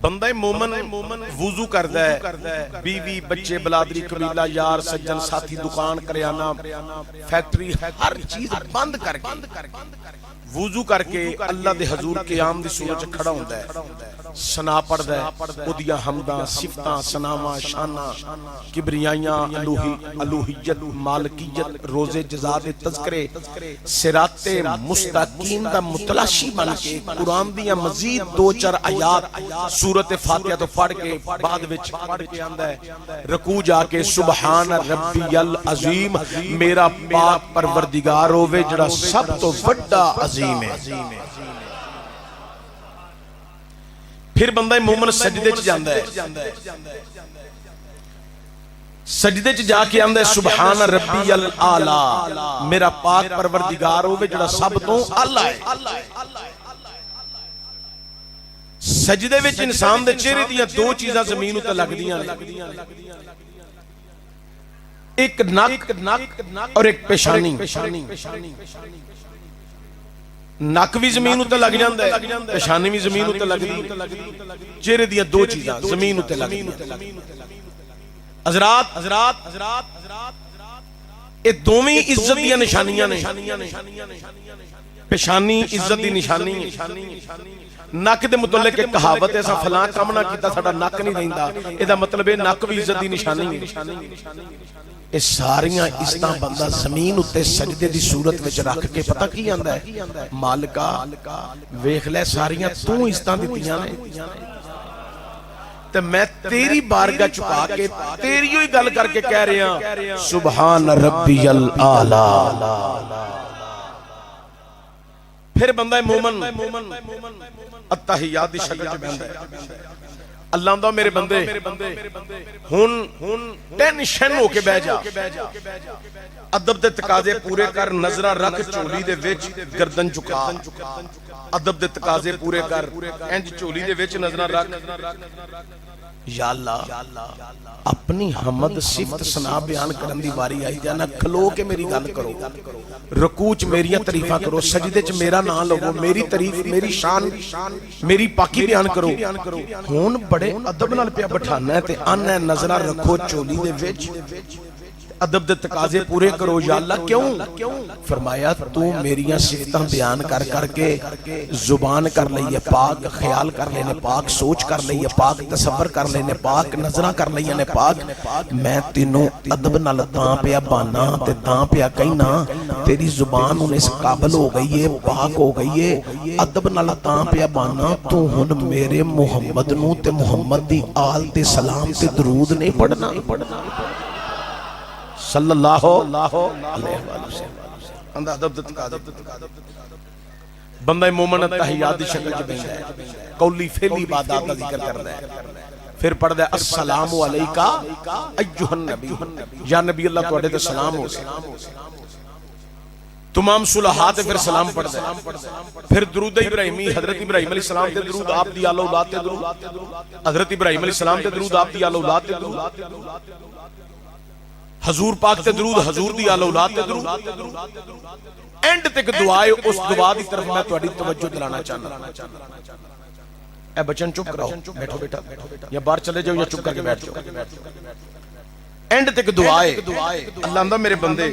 بندہ مومن وضو کردا ہے، بیوی بچے بلادری قبیلہ یار سجن ساتھی دکان کریانہ فیکٹری ہر چیز بند کر کے وضو کر کے اللہ دے حضور قیام دی صورت وچ کھڑا ہوندا ہے، ثنا پڑھدا ہے، اودیاں حمداں صفتاں ثناواں شاناں کبریائیاں الوہیت مالکیت روزے جزا دے تذکرے صراط مستقیم دا متلاشی بن کے قرآن دیاں مزید دو چار آیات سورۃ فاتحہ تو پڑھ کے بعد وچ پڑھ کے آندا ہے رکوع جا کے سبحان ربی العظیم میرا پاک پروردگار ہووے جڑا سب تو بڑا عظیم ہے۔ پھر بندہ مومن سجدے چ جاندا ہے، سجدے چ جا کے آندا ہے سبحان ربی الاعلی میرا پاک پروردگار ہووے جڑا سب تو اعلی ہے۔ سجدے وچ انسان دے چہرے دیاں دو چیزاں زمین اُتے لگدیاں نے، ایک نک اور ایک پیشانی۔ نک بھی زمین اُتے لگ جاندا ہے، پیشانی بھی زمین اُتے لگدی ہے، چہرے دیاں دو چیزاں زمین اُتے لگدیاں۔ حضرات اے دوویں عزت دیاں نشانیاں نے، پیشانی عزت دی نشانی ہے۔ نک دے متعلق ایک کہاوت ہے ایسا فلاں کام نہ کیتا ساڈا نک نہیں رہندا، اے دا مطلب ہے نک بھی عزت دی نشانی ہے۔ اے ساریاں عزتاں بندہ زمین اتے سجدے دی صورت وچ رکھ کے پتہ کی آندا ہے مالکا ویکھ لے ساریاں تو عزتاں دتیاں نے تے میں تیری بارگاہ چکا کے تیری ہوئی گل کر کے کہہ رہا ہوں سبحان ربی الاعلی۔ پھر بندہ مومن التحیات دی شکل چ بہندا ہے، اللہ دا میرے بندے ہن ٹینشن ہو کے بیٹھ جا، ادب دے تقاضے پورے کر، نظرہ رکھ چولی دے وچ گردن چکا، ادب دے تقاضے پورے کر، انج چولی دے وچ نظرہ رکھ۔ یا اللہ اپنی حمد صفت ثنا بیان کرن دی واری آئی جانا، کھلو کے میری گل کرو، رکوع چ میریاں تعریفاں کرو، سجدے چ میرا نام لو، میری تعریف میری شان میری پاکی بیان کرو۔ ہن بڑے ادب نال پیا بٹھانا ہے تے آنا نظرہ رکھو چولی دے وچ، ادب دے تقاضے پورے کرو۔ یا اللہ کیوں؟ فرمایا تو میریاں صفتاں بیان کر کر کے زبان کر لئی پاک، خیال کر لینے پاک، سوچ کر لئی پاک، تصور کر لینے پاک، نظرہ کر لئی پاک، میں تینوں ادب نال تاں پیا بانا تے تاں پیا کہنا تیری زبان ان اس قابل ہو گئی ہے، پاک ہو گئی ہے، ادب نال تاں پیا بانا تو ہن میرے محمد نو تے محمد دی آل تے سلام تے درود نہیں پڑھنا صلی اللہ علیہ وسلم۔ ادب تقاضے بندہ مومن تحیات دی شکل چ بیندا ہے، قولی فعلی عبادات دا ذکر کردا ہے، پھر پڑھدا ہے السلام علیکا ایھا النبی، یا نبی اللہ تواڈے تے سلام ہو تمام صلحات پھر سلام پڑھدا ہے، پھر درود ابراہیمی حضرت ابراہیم علیہ السلام تے درود، آپ دی آل اولاد تے درود، حضرت ابراہیم علیہ السلام تے درود، آپ دی آل اولاد تے درود، حضور پاک تے درود، حضور دی آل اولاد تے درود، اینڈ تک دعائے اس دعا دی طرف میں تہاڈی توجہ دلانا چاہنا۔ اے بچن چپ کراؤ، بیٹھو بیٹا یا باہر چلے جاؤ یا چپ کر کے بیٹھ جاؤ۔ اینڈ تک دعائے اللہ دا میرے بندے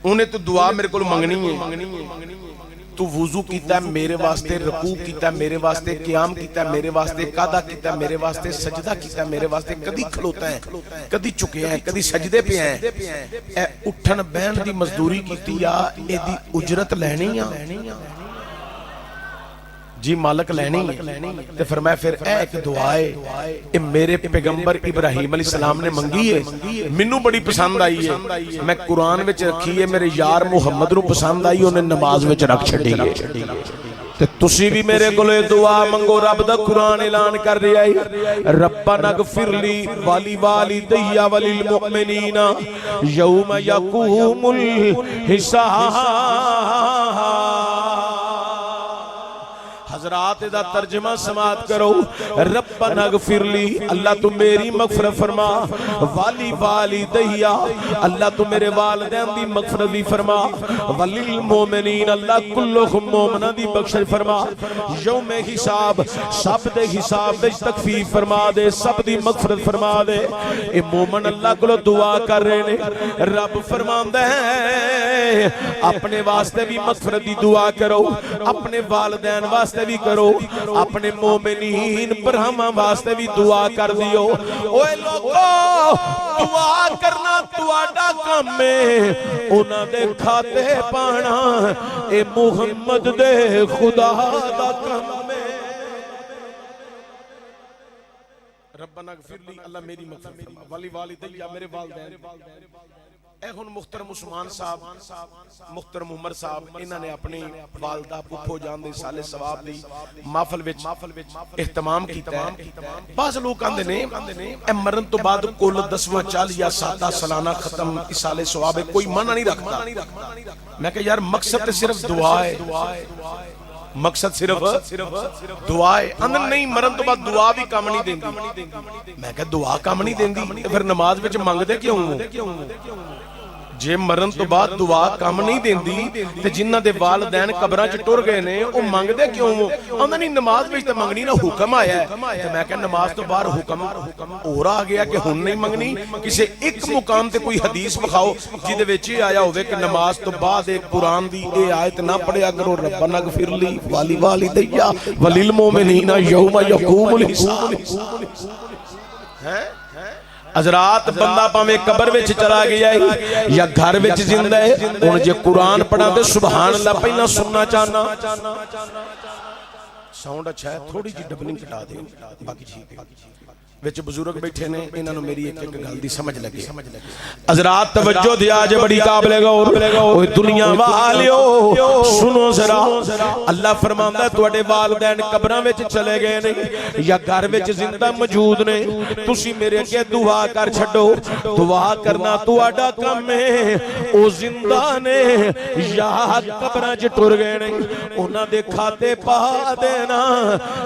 انہیں تو دعا میرے کو منگنی ہے، تو وضو کیتا ہے میرے واسطے، رکوع کیتا ہے میرے واسطے، قیام کیتا ہے میرے واسطے، قعدہ کیتا ہے میرے واسطے، سجدہ کیتا ہے میرے واسطے، کدی کھلوتا ہے کدی چکے ہیں کدی سجدے پہ ہیں، اے اٹھن بہن دی مزدوری کیتی یا اے دی اجرت لینی یا جی مالک لینی ہے، تے فرمایا پھر اے ایک دعائے اے میرے پیغمبر ابراہیم علیہ السلام نے منگی ہے، منو بڑی پسند آئی ہے، میں قرآن وچ رکھی ہے، میرے یار محمد نو پسند آئی، انہیں نماز وچ رکھ چھڈی ہے، تے تسی بھی میرے کولے دعا منگو، رب دا قرآن اعلان کر رہا ہے ربنا اغفر لی والی والدی وللمؤمنین یوم یقوم الحساب۔ حضرات دا ترجمہ سماعت کرو. ربنا اغفر لی، اللہ تو میری مغفرت فرما. والی والدیا، اللہ تو میرے والدین دی مغفرت بھی فرما. وللمومنین، اللہ کلہم مومنہ دی بخشش فرما. یوم حساب، سب دے حساب دے تخفیف فرما دے، سب دی مغفرت فرما دے. اے مومن اللہ کو دعا کر رہے نے. رب فرماندا ہے اپنے واسطے بھی مغفرت دی دعا کرو، اپنے والدین واسطے بھی کرو، اپنے مومنین برہمہ واسطے بھی دعا کر دیو. اوے لوگو، دعا کرنا تواڈا کام ہے، انہاں دے کھاتے پانا اے محمد دے خدا دا کام ہے. ربنا اغفر لی، اللہ میری مغفرت فرما. والی والدیا، میرے والدین. اے ہن محترم عثمان صاحب، محترم عمر صاحب، انہاں نے اپنی والدہ پپھو جان دے سال ثواب دی محفل وچ اہتمام کیتا ہے. بعض لوگ کہندے نے اے مرن تو بعد کل 10واں 40 یا 7 سالانہ ختم سال ثواب ہے، کوئی معنی نہیں رکھتا. میں کہ یار مقصد تے صرف دعا ہے، مقصد صرف دعا ہے. اندر نہیں، مرن تو بعد دعا بھی کام نہیں دیندی. میں کہ دعا کام نہیں دیندی پھر نماز وچ منگ دے کیوں؟ جے مرن تو بعد دعا کام نہیں دیندی تے جنہاں دے والدین قبراں چ ٹر گئے نے او منگ دے کیوں؟ اندر نہیں، نماز وچ تے منگنی نہ، حکم آیا ہے. تے میں کہ نماز تو باہر حکم اور آ گیا کہ ہن نہیں منگنی. کسے ایک مقام تے کوئی حدیث بخاؤ جدے وچ یہ آیا ہوئے کہ نماز تو بعد ایک قرآن دی اے آیت نہ پڑھیا کرو، ربنا اغفر لی والی والدیا وللمومنین یوم یقوم الحساب. حضرات بندہ پاویں قبر وچ چلا گیا ہے یا گھر وچ زندہ ہے، ہن جے قرآن پڑھا تے سبحان اللہ پہلا سننا چاہنا. ساؤنڈ اچھا ہے، تھوڑی جی ڈبلنگ کٹا دیں، باقی ٹھیک ہے. وچ بزرگ بیٹھے نے، انہاں نوں میری ایک گل دی سمجھ لگی. حضرات توجہ دیا جے، بڑی قابل غور. اوے دنیا والیو سنو ذرا، اللہ فرماندا ہے تواڈے والدین قبراں وچ چلے گئے نے یا گھر وچ زندہ موجود نے، تسی میرے اگے دعا کر چھڈو. دعا کرنا تواڈا کام ہے. او زندہ نے یا قبراں وچ ٹر گئے نے، انہاں دے کھاتے پا دینا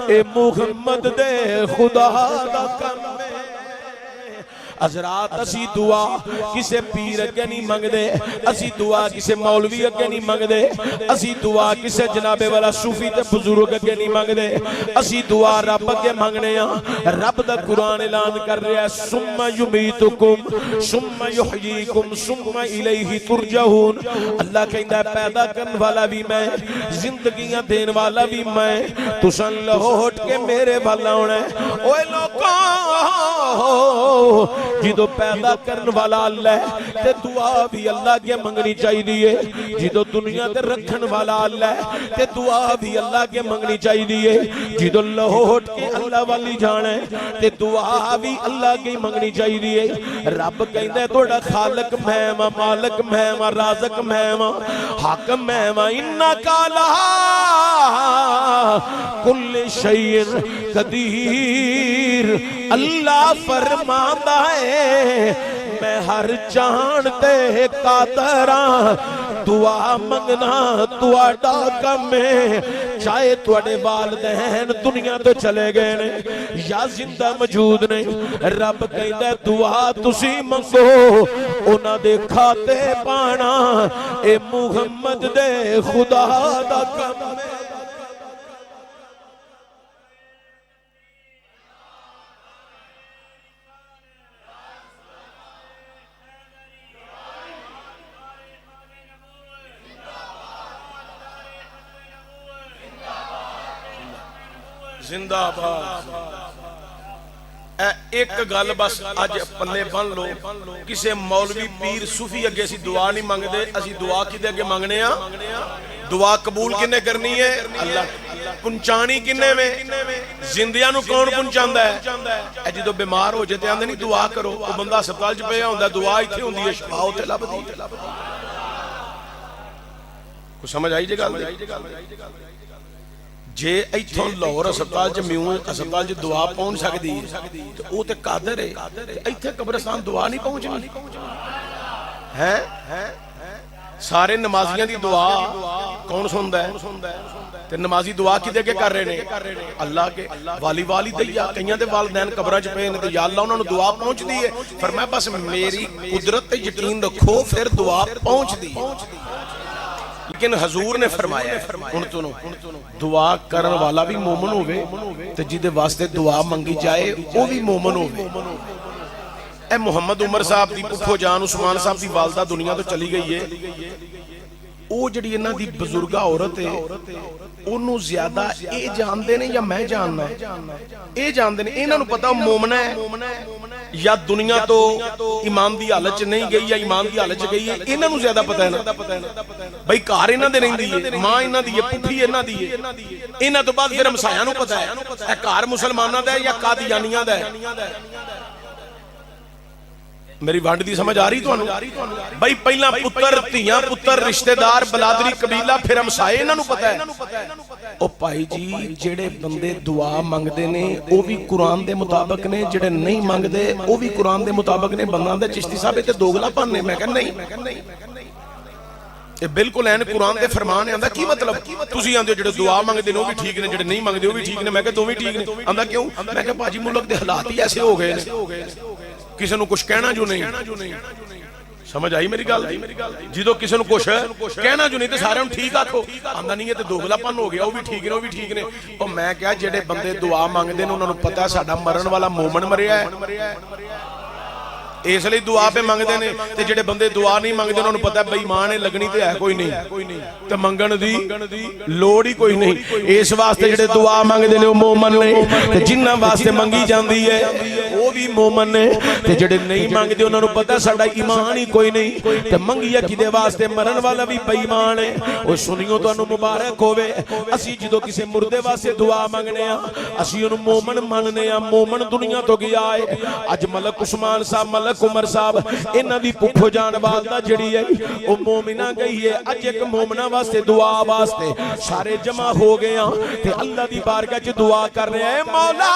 اے محمد دے خدا دا. حضرات اسی دعا کسے پیر اگے نہیں منگ دے، اسی دعا کسے مولوی اگے نہیں منگ دے، اسی دعا کسے جناب والا صوفی تے بزرگ اگے نہیں منگ دے. اسی دعا رب اگے منگنے ہاں. رب دا قرآن اعلان کر رہا ہے ثم یمیتکم ثم یحییکم ثم الیہ ترجعون. اللہ کہندا ہے پیدا کرن والا بھی میں، زندگیاں دین والا بھی میں، تساں لوٹ کے میرے ول آنا ہے. اوے لوکاں، جدو پیدا کرن والا اللہ ہے تے دعا بھی اللہ کے منگنی چاہیے. جدو دنیا تے رکھن والا اللہ ہے تے دعا بھی اللہ کے منگنی چاہیے. جدو لوٹ کے اللہ والی جانا ہے تے دعا بھی اللہ کی منگنی چاہیے. رب کہندا ہے تہاڈا خالق میں وا، مالک میں وا، رازق میں وا، حاکم میں وا. انک علی کل شیء قدیر. اللہ فرماندا ہے میں ہر جان تے قادر ہاں. دعا منگنا تواڈا کم ہے. چاہے تواڈے والدین دنیا تو چلے گئے نے یا زندہ موجود نے، رب کہندا ہے دعا تسی منگو، انہاں دے کھاتے پانا اے محمد دے خدا دا کم ہے. زندہ باد. ایک گل بس اج پلے بن لو، کسے مولوی پیر صوفی اگے اسی دعا نہیں منگدے، اسی دعا کدے اگے منگنے ہاں؟ دعا قبول کنے کرنی ہے؟ اللہ. پہنچانی کنے میں؟ زندیاں نو کون پہنچاندا ہے؟ اے جدوں بیمار ہو جاتے آندے نہیں دعا کرو، او بندہ ہسپتال چ پیا ہوندا، دعا ایتھے ہوندی ہے، شفا اوتھے لبدی. کو سمجھ آئی جے گل؟ جے ایتھوں لاہور ہسپتال چ میوں ہسپتال چ دعا پہنچ سکدی تے او تے قادر ہے. ایتھے قبرستان دعا نہیں پہنچنی ہے. سارے نمازیاں دی دعا کون سندا ہے؟ تے نمازی دعا کی دے کے کر رہے نے اللہ کے والی والدیا کئیاں دے والدین قبراں چ پے نے تے یا اللہ انہاں نوں دعا پہنچ دی ہے فرمایا بس میری قدرت تے یقین رکھو پھر دعا پہنچ دی ہے لیکن حضور نے فرمایا ہے ہن تو دعا کرن والا بھی مومن ہوے تے جدے واسطے دعا منگی جائے او بھی مومن ہوے اے محمد عمر صاحب دی پھپھو جان عثمان صاحب دی والدہ دنیا تو چلی گئی ہے او جڑی انہاں دی بزرگہ عورت ہے انہوں زیادہ اے جان دے نے یا میں جاننا اے جان دے نے انہاں نوں پتہ مومن ہے یا دنیا تو ایمان دی حالت چ نہیں گئی یا ایمان دی حالت چ گئی ہے انہاں نوں زیادہ پتہ ہے نا بھائی گھر انہاں دے رہندی ہے ماں انہاں دی ہے پھپھی انہاں دی ہے انہاں تو بعد پھر ہمسایاں نوں پتہ ہے اے گھر مسلماناں دا ہے یا قادیانیاں دا ہے میری وانڈ دی سمجھ آ رہی تو بھائی پہلا پتر تیاں پتر رشتہ دار بلادری قبیلہ پھر ہمسائے انہاں نوں پتہ ہے او بھائی جی جڑے بندے دعا منگدے نے او بھی قرآن دے مطابق نے جڑے نہیں منگدے او بھی قرآن دے مطابق نے بندہ دے چشتی صاحب تے دوگلا پن نے میں کہ نہیں یہ بالکل این قرآن دے فرمان ہے آندا کی مطلب تسی آندے جڑے دعا منگدے نے او بھی ٹھیک نے جڑے نہیں منگدے او بھی ٹھیک نے میں کہ دوویں ٹھیک نے آندا کیوں میں کہ باجی ملک دے حالات ہی ایسے ہو گئے نے کسی نو کچھ کہنا جو نہیں سمجھ آئی میری گل جدو کسی نو کچھ کہنا جو نہیں تے سارے ٹھیک آکھو آندا نہیں ہے تے دوگلا پن ہو گیا او بھی ٹھیک نے او میں کہا جڑے بندے دعا مانگدے نے انہاں نو پتہ ہے ساڈا مرن والا مومن مریا ہے اس لیے دعا پہ منگدے نے تے جڑے بندے دعا نہیں منگدے انہاں نوں پتہ ہے بے ایمان ہے لگنی تے ہے کوئی نہیں تے منگن دی لوڑ ہی کوئی نہیں اس واسطے جڑے دعا منگدے نے او مومن نے تے جنہاں واسطے منگی جاندی ہے او بھی مومن نے تے جڑے نہیں منگدے انہاں نوں پتہ ساڈا ایمان ہی کوئی نہیں تے منگی کدے واسطے مرن والا بھی بے ایمان ہے او سنیو تانوں مبارک ہوے اسی جدوں کسے مردے واسطے دعا منگنے ہاں اسی اونوں مومن مننے ہاں مومن دنیا تو گیا ہے اج ملک عثمان صاحب ملک عمر صاحب انہاں دی پھپھو جان والدہ جڑی ہے او مومنہ گئی ہے اج ایک مومنہ واسطے دعا واسطے سارے جمع ہو گئے ہیں تے اللہ دی بارگاہ وچ دعا کر رہے ہیں مولا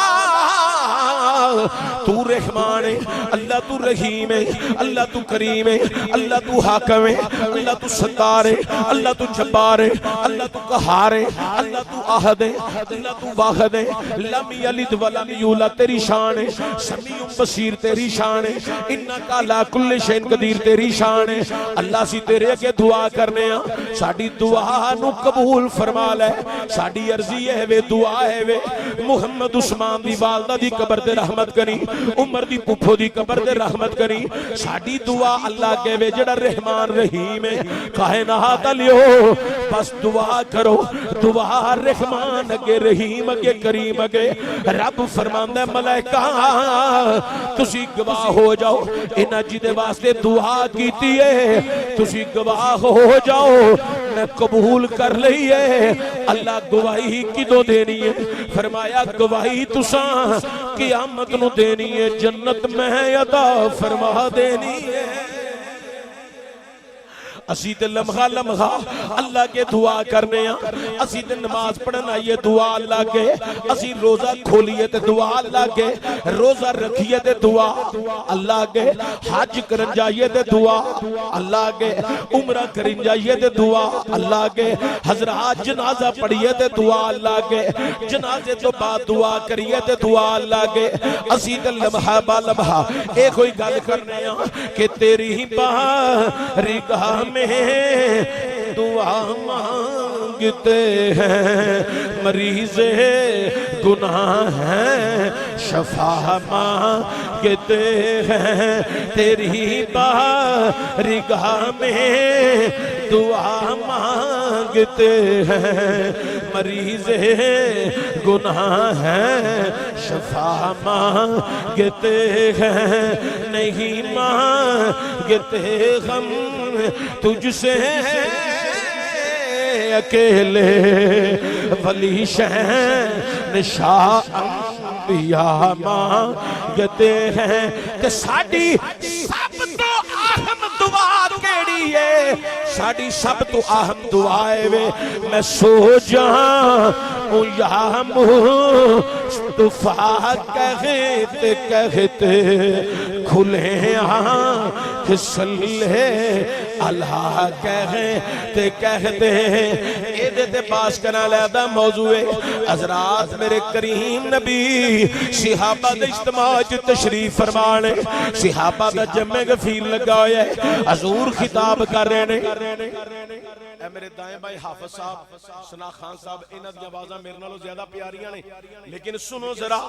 تو رحمان ہے اللہ تو رحیم ہے اللہ تو کریم ہے اللہ تو حاکم ہے اللہ تو ستار ہے اللہ تو جبار ہے اللہ تو قہار ہے اللہ تو احد ہے اللہ تو واحد ہے لم یلد ولم یولد تیری شان ہے سمیع بصیر تیری شان ہے انکا لا کل شین قدیر تیری شان ہے اللہ سی تیرے کے دعا کرنے ہیں ساڑی دعا نو قبول فرما لے ساڑی عرضی ہے وے دعا ہے وے محمد عثمان دی والدہ دی قبر دے رحمت کری عمر دی پھپھو دی قبر دے رحمت کری ساڑی دعا اللہ کے وے جڑا رحمان رحیم ہے کائنات لیو بس دعا کرو دعا رحمان اگے رحیم اگے کریم اگے رب فرماندہ ملائکہ تسی گواہ ہو جاؤ انہاں جدے واسطے دعا کیتی ہے تسی گواہ ہو جاؤ میں قبول کر لئی ہے اللہ گواہی کدو دینی ہے فرمایا گواہی تساں قیامت نو دینی ہے جنت میں عطا فرما دینی ہے اسی تے لمحہ لمحہ اللہ کے دعا کرنے ہیں اسی تے نماز پڑھنا یہ دعا اللہ کے اسی روزہ کھولیے تے دعا اللہ کے روزہ رکھیے تے دعا اللہ کے حج کرن جائیے تے دعا اللہ کے عمرہ کرن جائیے تے دعا اللہ کے حضرات جنازہ پڑھیے تے دعا اللہ کے جنازے تو بعد دعا کریے تے دعا اللہ کے اسی تے لمحہ با لمحہ ایک ہوئی گل کرنے ہیں کہ تیری ہی بارگاہ میں دعا مانگتے ہیں مریض گناہ ہیں شفا مانگتے ہیں تیری بارگاہ میں دعا مانگتے ہیں مریض گناہ ہیں شفا مانگتے ہیں نہیں مانگتے غم تجھ سے اکیلے ولی شہن شاہ انبیاء مانگتے ہیں کہ ساڑی سب تو اہم دعا کیڑی ہے ساڑی سب تو اہم دعا ہے میں سو جہاں یا مصطفیٰ کہتے کہتے کھلے آنکھ صلی اللہ کہتے کہتے ایدے پاس کرنا لیدہ موضوع حضرات میرے کریم نبی صحابہ دا اجتماع تشریف فرمانے صحابہ دا جمع غفیر لگا ہویا ہے حضور خطاب کر رہے ہیں اے میرے دائیں بھائی حافظ صاحب سنا خان صاحب انہاں دی آوازاں میرے نالوں زیادہ پیاریاں نے لیکن سنو ذرا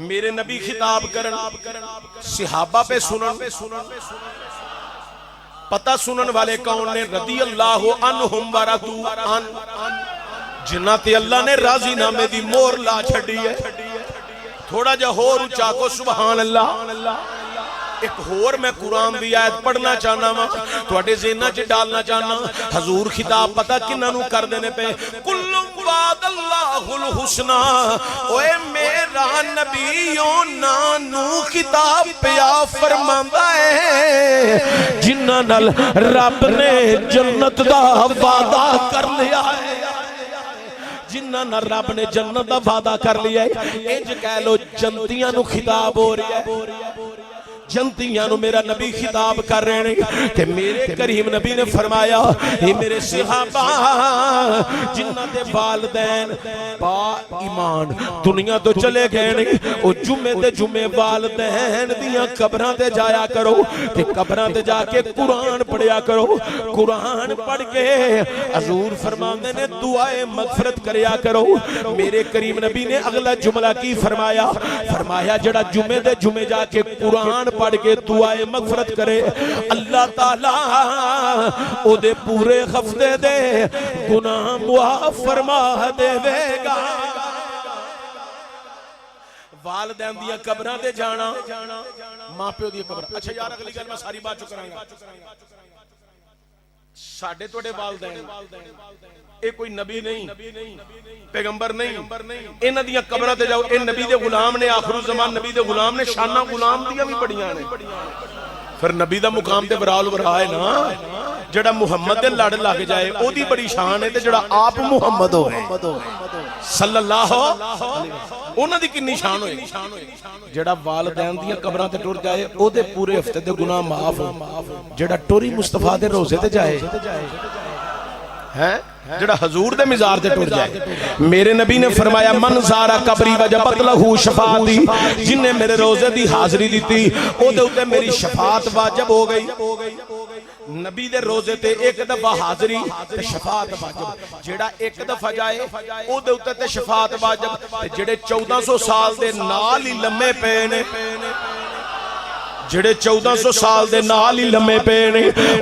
میرے نبی خطاب کرن صحابہ پہ سنن پتہ سنن والے کون نے رضی اللہ عنہم ورضوا عن جنہ تے اللہ نے راضی نامے دی مور لا چھڑی ہے تھوڑا جا ہور اونچا کو سبحان اللہ ایک ہور میں قرآن دی آیت پڑھنا چاہنا ماں تواڈے ذہناں چ ڈالنا چاہنا حضور خطاب پتہ کنہاں نوں کر دینے پہ کل وعد اللہ الحسنى اوے میرا نبیوں نانو خطاب پیا فرماندا ہے جنہاں نال رب نے جنت دا وعدہ کر لیا ہے جنہاں نہ رب نے جنت دا وعدہ کر لیا ہے انج کہہ لو جنتیاں نو خطاب ہو رہی ہے جنتیاں نو میرا نبی خطاب کر رہے ہیں کہ میرے کریم نبی نے فرمایا اے میرے صحابہ جنہاں دے والدین با ایمان دنیا تو چلے گئے نہیں او جمعے دے جمعے والدین دیاں قبراں تے جایا کرو تے قبراں تے جا کے قرآن پڑھیا کرو قرآن پڑھ کے حضور فرماندے نے دعائے مغفرت کریا کرو میرے کریم نبی نے اگلا جملہ کی فرمایا فرمایا جڑا جمعے دے جمعے جا کے قرآن پڑھ کے دعائے مغفرت کرے اللہ تعالیٰ او دے پورے ہفتے دے گناہ معاف فرما دے گا والدین دیا قبراں دے جانا ماں پیو دیا قبراں اچھا یار اگلی گل میں ساری بات چ کراں گا ساڈے توڑے والدین اے کوئی نبی نہیں پیغمبر نہیں انہاں دیاں قبراں تے جاؤ اے نبی دے غلام نے آخر الزمان نبی دے غلام نے شانہ غلام دیاں بھی بڑیاں نے پھر نبی دا مقام تے برال برا ہے نا جڑا محمد دے لڑ لگ جائے او دی بڑی شان ہے تے جڑا آپ محمد ہوئے صلی اللہ انہاں دی کنی شان ہوئے جڑا والدین دیاں قبراں تے ٹر جائے او دے پورے ہفتے دے گناہ معاف جڑا ٹوری مصطفیٰ دے روزے تے جائے ہیں جڑا حضور دے مزار دے ٹر جائے میرے نبی نے فرمایا من زارا قبری وجبت لہو شفاعتی جن نے میرے روزے دی حاضری دیتی او دے اوتے میری شفاعت واجب ہو گئی نبی دے روزے تے ایک دفعہ حاضری تے شفاعت واجب جڑا ایک دفعہ جائے او دے اوتے تے شفاعت واجب تے جڑے 1400 سال دے نال ہی لمے پے نے جڑے 1400 سال دے نال ہی لمے پے نے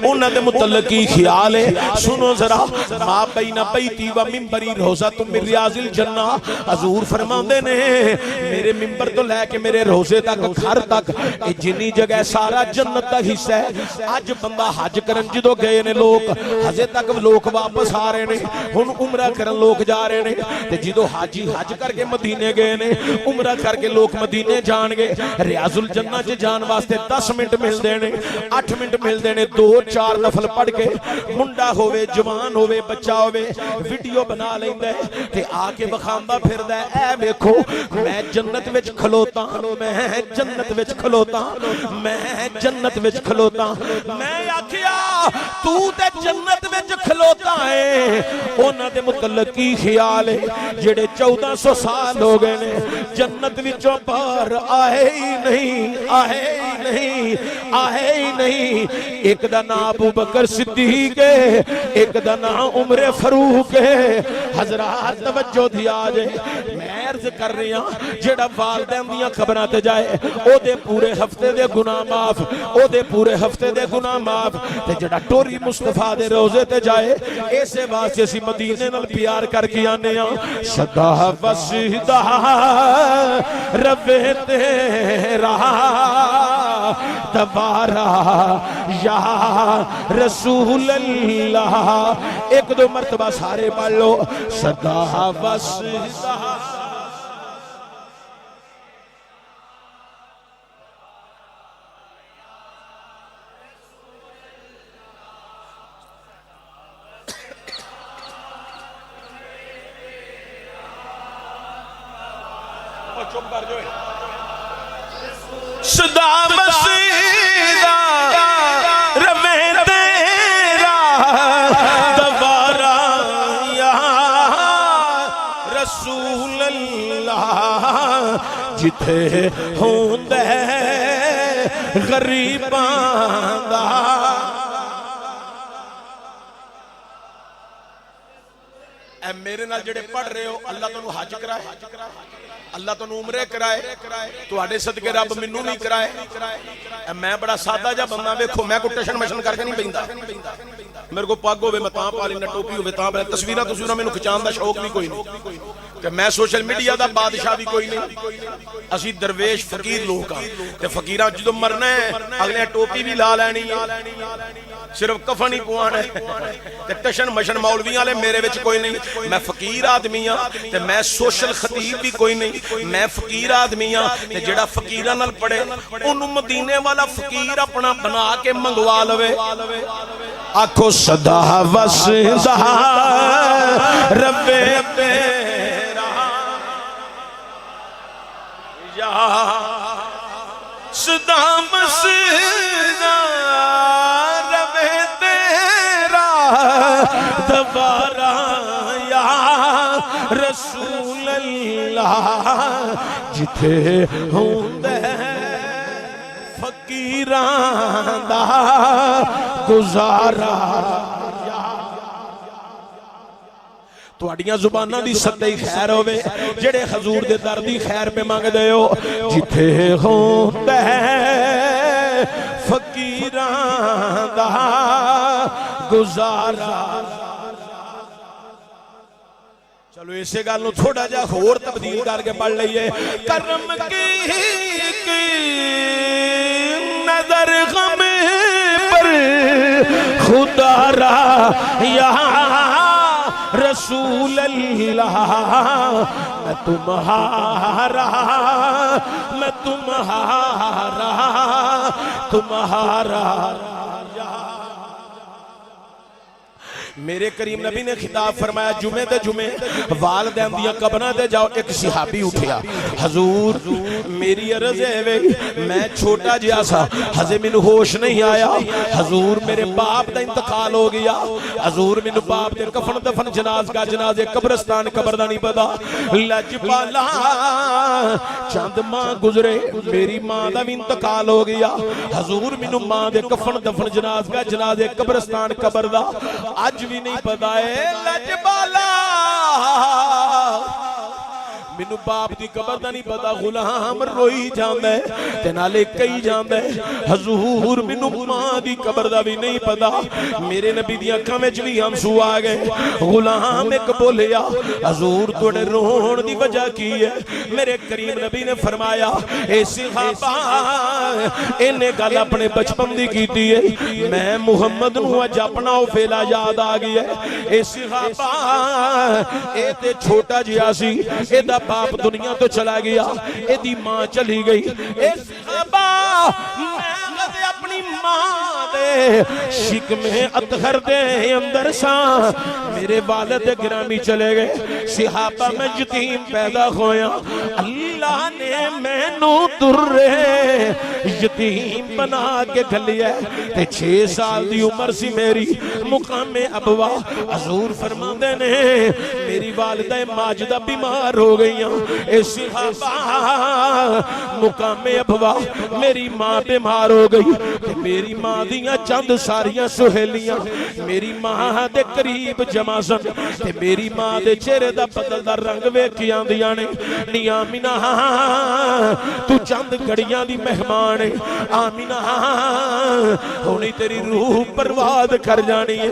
انہاں دے متعلق کی خیال ہے سنو ذرا ما بین بیتی و منبری روضۃ من ریاض الجنہ حضور فرماندے نے میرے منبر تو لے کے میرے روضے تک گھر تک اے جنی جگہ سارا جنت دا حصہ ہے اج بندہ حج کرن جدوں گئے نے لوگ ہجے تک لوگ واپس آ رہے نے ہن عمرہ کرن لوگ جا رہے نے تے جدوں حاجی حج کر کے مدینے گئے نے عمرہ کر کے لوگ مدینے جان گے ریاض الجنہ چ جان واسطے 10 منٹ مل دینے 8 منٹ مل دینے 2-4 نفل پڑھ کے منڈا ہوئے جوان ہوئے بچہ ہوئے ویڈیو بنا لیندے تے آکے بخاندہ پھر دے اے بیکھو میں جنت وچ کھلوتا میں جنت وچ کھلوتا میں جنت وچ کھلوتا میں آکھیا تو تے جنت وچ کھلوتا ہے انہاں دے متعلق کی خیال ہے جڑے 1400 سال ہو گئے نے جنت وچوں باہر آئے ہی نہیں آئے ہی نہیں آئے ہی نہیں ایک دا نام ابو بکر صدیق ہے ایک دا نام عمر فاروق ہے حضرات توجہ دیا جائے میں عرض کر رہی ہوں جڑا والدین دیاں قبراں تے جائے او دے پورے ہفتے دے گناہ معاف او دے پورے ہفتے دے گناہ معاف تے جڑا ٹوری مصطفیٰ دے روزے تے جائے ایسے واسطے اسی مدینے نال پیار کر کے آنے ہاں صدا وسیدہ رب تیرا دوبارہ یا رسول اللہ ایک دو مرتبہ سارے پڑھ لو صدا وسیدہ چپ کر جو صدا مسیدہ روے تیرا دوبارہ یا رسول اللہ جتھے ہوندے غریباں دا اے میرے نال جڑے پڑھ رہے ہو اللہ تانوں حج کرائے اللہ تانوں عمرے کرائے تواڈے صدقے رب مینوں نہیں کرائے اے میں بڑا سادہ جا بندہ ویکھو میں کوئی ٹشن مشن کر کے نہیں پیندا میرے کو پگ ہوے میں تاں پا لینا ٹوپی ہوے تاں پا تصویراں مینوں کھچان دا شوق بھی کوئی نہیں کہ میں سوشل میڈیا دا بادشاہ بھی کوئی نہیں اسی درویش فقیر لوگ ہاں تے فقیراں جدوں مرنا ہے اگلے ٹوپی بھی لا لینی ہے صرف کفن ہی پوانا ہے تے ٹشن مشن مولویاں والے میرے وچ کوئی نہیں میں فقیر آدمی ہاں تے میں سوشل خطیب بھی کوئی نہیں میں فقیر آدمی ہاں تے جڑا فقیراں نال پڑھے اونوں مدینے والا فقیر اپنا بنا کے منگوا لوے آکھو صدا وسدا ربے تیرا یا صدا وسدا ربے تیرا دوبارہ یا رسول اللہ جتھے ہوندے فقیراں دا گزارا تواڈیاں زباناں دی سدے خیر ہوے جڑے حضور دے در دی خیر پہ منگ دے ہو جتھے ہوندا فقیراں دا گزارا چلو اسے گل نو تھوڑا جا ہور تبدیل کر کے پڑھ لئیے کرم کی نظر غم پر خدا را یا رسول اللہ میں تمہارا میرے کریم نبی نے خطاب فرمایا جمعے دے جمعے والدین دیاں قبراں تے جاؤ ایک صحابی اٹھیا حضور میری عرض ہے میں چھوٹا جہا سا ہجے مینوں ہوش نہیں آیا حضور میرے باپ دا انتقال ہو گیا حضور مینوں باپ دے کفن دفن جنازے قبرستان قبر دا نہیں پتا لجپالا چند ماں گزرے میری ماں دا بھی انتقال ہو گیا حضور مینوں ماں دے کفن دفن جنازے قبرستان قبر دا اج بھی نہیں پتا ہے لجپالا مینوں باپ دی قبر دا نہیں پتا غلام روئی جاندا ہے تے نالے کئی جاندا ہے حضور مینوں ماں دی قبر دا بھی نہیں پتا میرے نبی دی اکھاں وچ بھی آنسو آ گئے غلام ایک بولیا حضور تواڈے رون دی وجہ کی ہے میرے کریم نبی نے فرمایا اے صحابہ اینے گل اپنے بچپن دی کیتی ہے میں محمد نوں اج اپنا او فیلا یاد آ گیا ہے اے صحابہ اے تے چھوٹا جہا سی اے دا باپ دنیا تو چلا گیا اے دی ماں چلی گئی اے صحابہ میں اپنی ماں دے شکم اطہر دے اندر سا میرے والد گرامی چلے گئے صحابہ میں یتیم پیدا ہویا اللہ نے مینوں درے یتیم بنا کے گھلیا تے 6 سال دی عمر سی میری مقام ابوا حضور فرماندے نے میری والدہ ماجدہ بیمار ہو گئی اے صحابہ مقام ابوا میری ماں بیمار ہو گئی تے میری ماں دیاں چند ساریاں سہیلیاں میری ماں دے قریب جمع سن تے میری ماں دے چہرے دا بدلدا رنگ ویکھ آندیاں نے نی آمینہ تو چند گھڑیاں دی مہمان ہے آمینہ ہونی تیری روح پرواد کر جانی ہے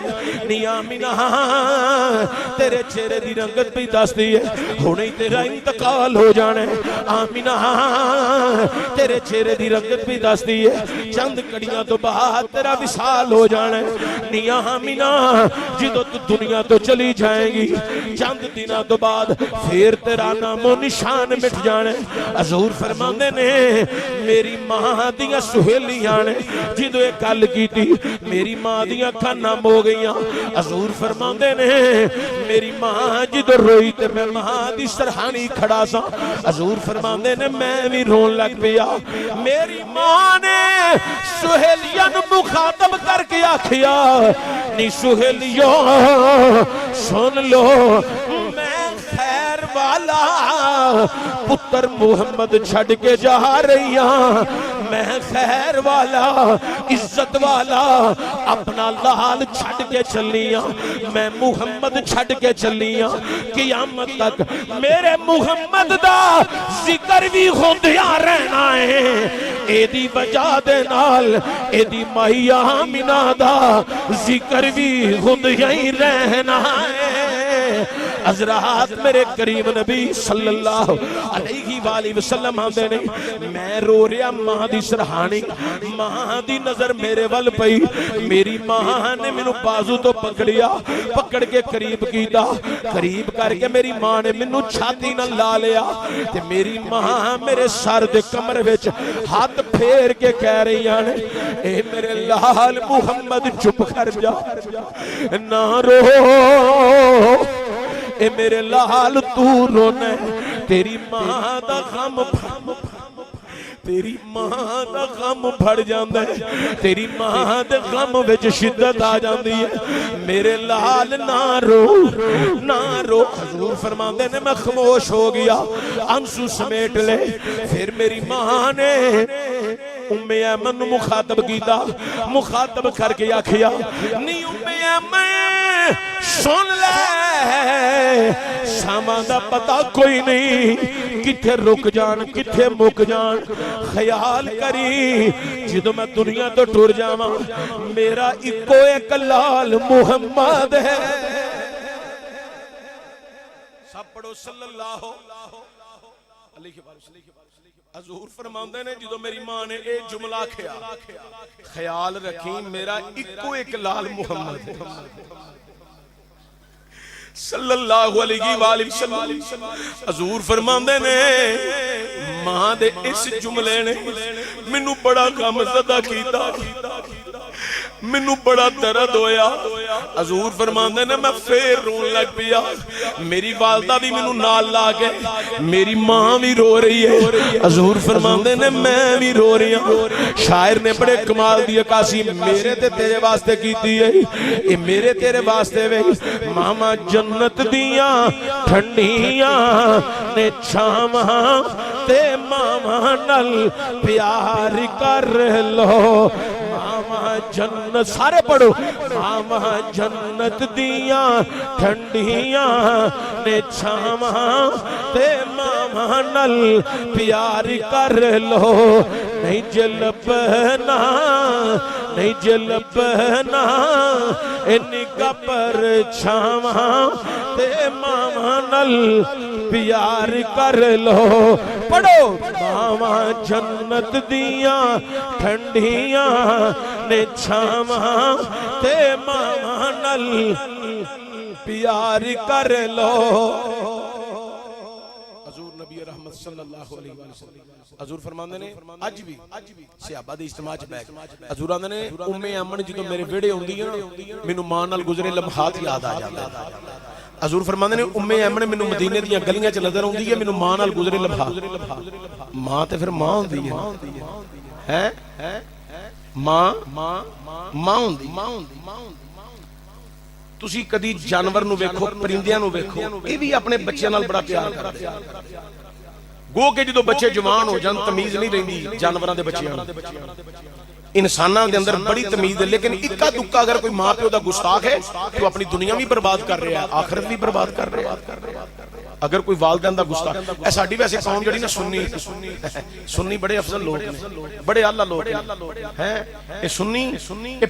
نی آمینہ تیرے چہرے دی رنگت بھی دس دی ہے ہونی تیرا انتقال ہو جانے آمینہ تیرے چہرے دی رنگت بھی دس دی ہے چند کڑیاں تو بعد تیرا وصال ہو جانے نی آمینہ جدو تو دنیا تو چلی جائیں گی چند دنوں تو بعد پھر تیرا نام و نشان مٹ جانے حضور فرماندے نے میری ماں دیاں سہیلیاں نے جدو یہ گل کیتی میری ماں دیاں اکھاں نم ہو گئیاں حضور فرماندے نے میری ماں جدو روئی تے میں ماں دی سرحانی کھڑا سا حضور فرماندے نے میں بھی رون لگ پیا میری ماں نے سہیلیاں نو مخاطب کر کے آکھیا نی سہیلیوں سن لو میں خیر والا پتر محمد چھڑ کے جا رہی ہاں میں خیر والا عزت والا اپنا لال چھڑ کے چلی ہاں میں محمد چھڑ کے چلی ہاں قیامت تک میرے محمد دا ذکر بھی ہوندیا رہنا ہے اے دی وجہ دے نال اے دی مائی آمینہ دا ذکر بھی ہوندیا ہی رہنا ہے حضرات میرے کریم نبی صلی اللہ علیہ وآلہ وسلم آندے نے میں رو رہا ماں دی سرحانی ماں دی نظر میرے ول پئی میری ماں نے مینوں بازو تو پکڑیا پکڑ کے قریب کیتا قریب کر کے میری ماں نے مینوں چھاتی نال لا لیا تے میری ماں میرے سر دے کمر وچ ہاتھ پھیر کے کہہ رہی ہیں اے میرے لال محمد چپ کر جا نہ رو اے میرے لال تو رونا تیری ماں دا غم تیری ماں دا غم بڑھ جاندہ ہے تیری ماں دے غم وچ شدت آ جاندی ہے میرے لال نہ رو حضور فرماندے نے میں خاموش ہو گیا آنسو سمیٹ لے پھر میری ماں نے ام ایمن مخاطب کیتا مخاطب کر کے آکھیا نہیں ام ایمن سن لے سامان دا پتہ کوئی نہیں کتھے رک جان کتھے مک جان خیال کری جدو میں دنیا تو ٹر جاواں میرا ایکو ایک لال محمد ہے سب پڑھو صلی اللہ علیہ وسلم حضور فرماندے نے جدو میری ماں نے اے جملہ کھیا خیال رکھیں میرا ایکو ایک لال محمد ہے صلی اللہ علیہ وآلہ وسلم حضور فرماندے نے ماں دے اس جملے نے منو بڑا غم زدہ کیتا منو بڑا درد ہویا حضور فرماندے نے میں پھر رون لگ پیا میری والدہ بھی منو نال لا گئے میری ماں بھی رو رہی ہے حضور فرماندے نے میں بھی رو رہی ہوں شاعر نے بڑے کمال دی عکاسی میرے تے تیرے واسطے کیتی ہے اے میرے تیرے واسطے وے ماما جنت دیاں ٹھنڈیاں نے چھاواں تے ماما نل پیار کر لو ماما جنت سارے پڑھو ماما جنت دیاں ٹھنڈیاں نے چھاواں تے ماما نل پیار کر لو نہیں جلبنا نہیں جلبنا نگاہ پر چھاواں تے ماما نل پیار کر لو پڑھو ماما جنت دیاں ٹھنڈیاں نے چھاواں تے ماما نل پیار کر لو حضور نبی رحمت صلی اللہ علیہ وسلم حضور فرماندے نے اج بھی صحابہ دے اجتماع چ بیٹھ حضور آندے نے ام ایمن جدوں میرے ویڑے ہوندی ہے مینوں ماں نال گزرے لمحات یاد آ جاندے حضور فرماندے نے ام ایمن مینوں مدینے دیاں گلیاں چ نظر اوندی ہے مینوں ماں نال گزرے لمحات ماں تے پھر ماں ہوندی ہے ماں ہوندی تسی کدی جانور نو ویکھو پرندیاں نو ویکھو اے بھی اپنے بچیاں نال بڑا پیار کردے گو کہ جدو بچے جوان ہو جان تمیز نہیں رہندی جانوراں دے بچیاں انساناں دے اندر بڑی تمیز ہے لیکن اکا دکا اگر کوئی ماں پیو دا گستاخ ہے تو اپنی دنیا بھی برباد کر رہا ہے آخرت بھی برباد کر رہا ہے اگر کوئی والدین دا گستاخ اے ساڈی ویسے قوم جڑی نا سنی بڑے افضل لوگ نے بڑے اعلی لوگ ہیں اے سنی اے